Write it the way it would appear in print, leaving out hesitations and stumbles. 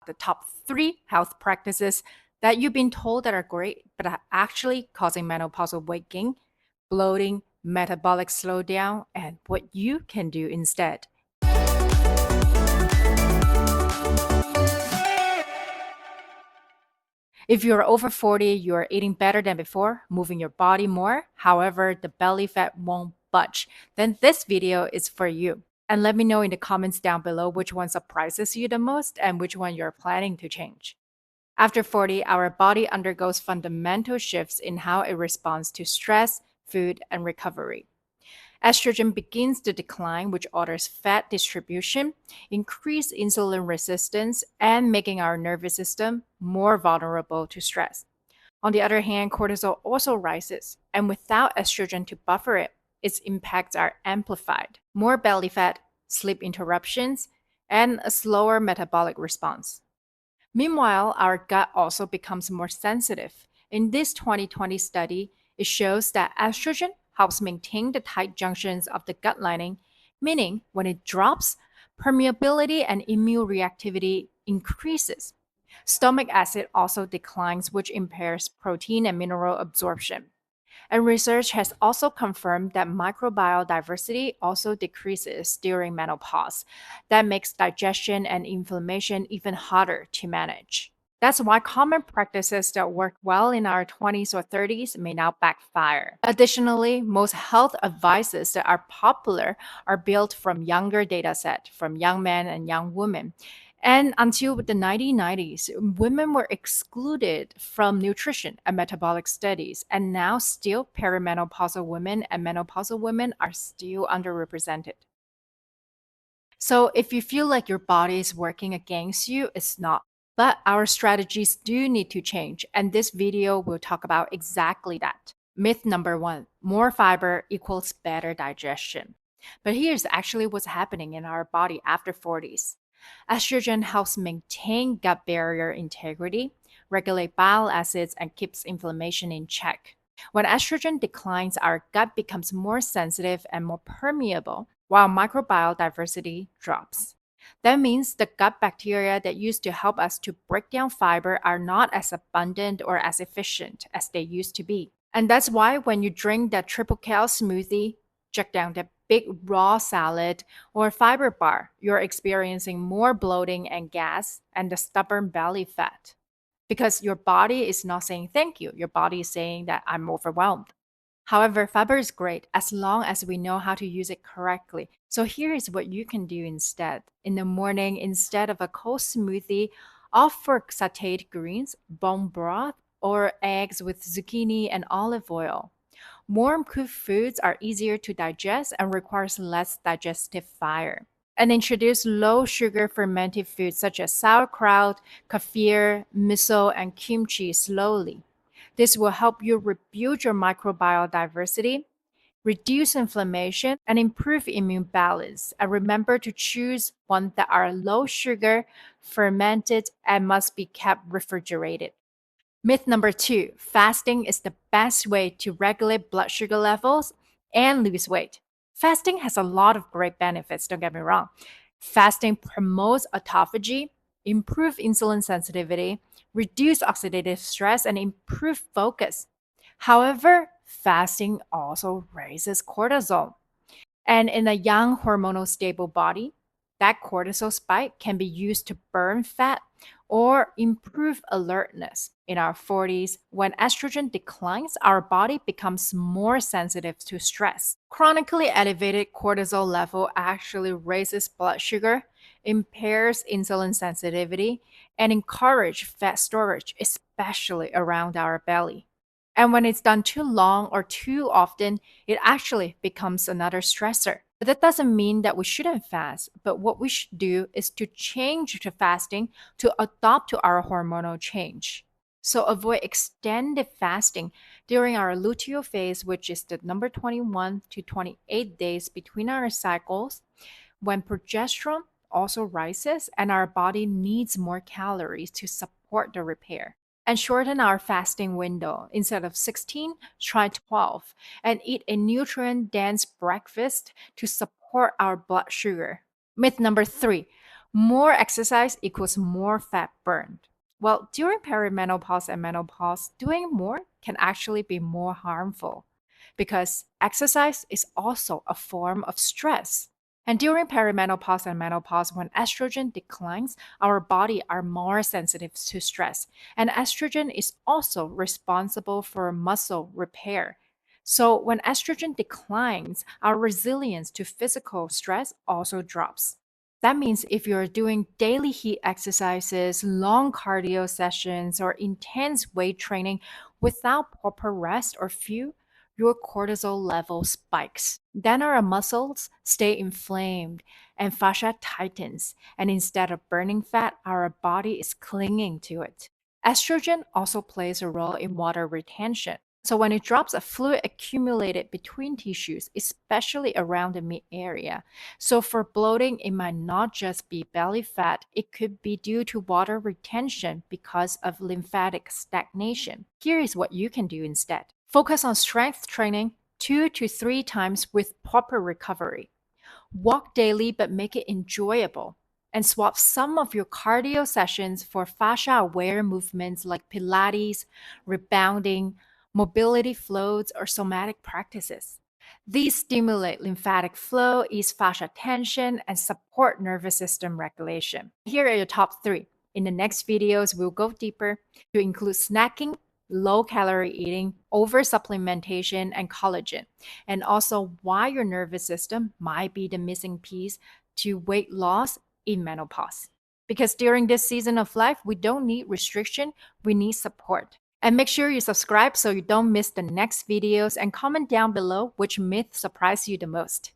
the top 3 health practices that you've been told that are great, but are actually causing menopausal weight gain, bloating, metabolic slowdown, and what you can do instead. If you're over 40, you're eating better than before, moving your body more, however, the belly fat won't budge, then this video is for you. And let me know in the comments down below which one surprises you the most and which one you're planning to change. After 40, our body undergoes fundamental shifts in how it responds to stress, food, and recovery. Estrogen begins to decline, which alters fat distribution, increase insulin resistance, and making our nervous system more vulnerable to stress. On the other hand, cortisol also rises, and without estrogen to buffer it, its impacts are amplified. More belly fat, sleep interruptions, and a slower metabolic response. Meanwhile, our gut also becomes more sensitive. In this 2020 study, it shows that estrogen helps maintain the tight junctions of the gut lining, meaning when it drops, permeability and immune reactivity increases. Stomach acid also declines, which impairs protein and mineral absorption. And research has also confirmed that microbiome diversity also decreases during menopause. That makes digestion and inflammation even harder to manage. That's why common practices that work well in our 20s or 30s may now backfire. Additionally, most health advices that are popular are built from younger data set, from young men and young women. And until the 1990s, women were excluded from nutrition and metabolic studies, and now still perimenopausal women and menopausal women are still underrepresented. So if you feel like your body is working against you, it's not. But our strategies do need to change, and this video will talk about exactly that. Myth number 1, more fiber equals better digestion. But here's actually what's happening in our body after 40s. Estrogen helps maintain gut barrier integrity, regulate bile acids, and keeps inflammation in check. When estrogen declines, our gut becomes more sensitive and more permeable, while microbiome diversity drops. That means the gut bacteria that used to help us to break down fiber are not as abundant or as efficient as they used to be. And that's why when you drink that triple kale smoothie, check down that big raw salad, or fiber bar, you're experiencing more bloating and gas and the stubborn belly fat. Because your body is not saying thank you, your body is saying that I'm overwhelmed. However, fiber is great as long as we know how to use it correctly. So here is what you can do instead. In the morning, instead of a cold smoothie, opt for sauteed greens, bone broth, or eggs with zucchini and olive oil. Warm cooked foods are easier to digest and requires less digestive fire. And introduce low sugar fermented foods such as sauerkraut, kefir, miso, and kimchi slowly. This will help you rebuild your microbiome diversity, reduce inflammation, and improve immune balance. And remember to choose ones that are low sugar, fermented, and must be kept refrigerated. Myth number 2, fasting is the best way to regulate blood sugar levels and lose weight. Fasting has a lot of great benefits, don't get me wrong. Fasting promotes autophagy, improve insulin sensitivity, reduce oxidative stress, and improve focus. However, fasting also raises cortisol. And in a young hormonal stable body, that cortisol spike can be used to burn fat or improve alertness. In our 40s, when estrogen declines, our body becomes more sensitive to stress. Chronically elevated cortisol level actually raises blood sugar, impairs insulin sensitivity, and encourage fat storage, especially around our belly. And when it's done too long or too often, it actually becomes another stressor. But that doesn't mean that we shouldn't fast, but what we should do is to change to fasting to adapt to our hormonal change. So avoid extended fasting during our luteal phase, which is the number 21 to 28 days between our cycles, when progesterone also rises and our body needs more calories to support the repair. And shorten our fasting window. Instead of 16, try 12 and eat a nutrient dense breakfast to support our blood sugar. Myth number 3, More exercise equals more fat burned. Well, during perimenopause and menopause, doing more can actually be more harmful because exercise is also a form of stress. And during perimenopause and menopause, when estrogen declines, our body are more sensitive to stress. And estrogen is also responsible for muscle repair. So when estrogen declines, our resilience to physical stress also drops. That means if you're doing daily heat exercises, long cardio sessions, or intense weight training without proper rest or fuel, your cortisol level spikes. Then our muscles stay inflamed and fascia tightens. And instead of burning fat, our body is clinging to it. Estrogen also plays a role in water retention. So when it drops, a fluid accumulated between tissues, especially around the mid area. So for bloating, it might not just be belly fat, it could be due to water retention because of lymphatic stagnation. Here is what you can do instead. Focus on strength training 2 to 3 times with proper recovery. Walk daily, but make it enjoyable. And swap some of your cardio sessions for fascia aware movements like Pilates, rebounding, mobility floats, or somatic practices. These stimulate lymphatic flow, ease fascia tension, and support nervous system regulation. Here are your top 3. In the next videos, we'll go deeper to include snacking, low calorie eating, over supplementation, and collagen, and also why your nervous system might be the missing piece to weight loss in menopause. Because during this season of life, we don't need restriction, we need support. And make sure you subscribe so you don't miss the next videos and comment down below which myth surprised you the most.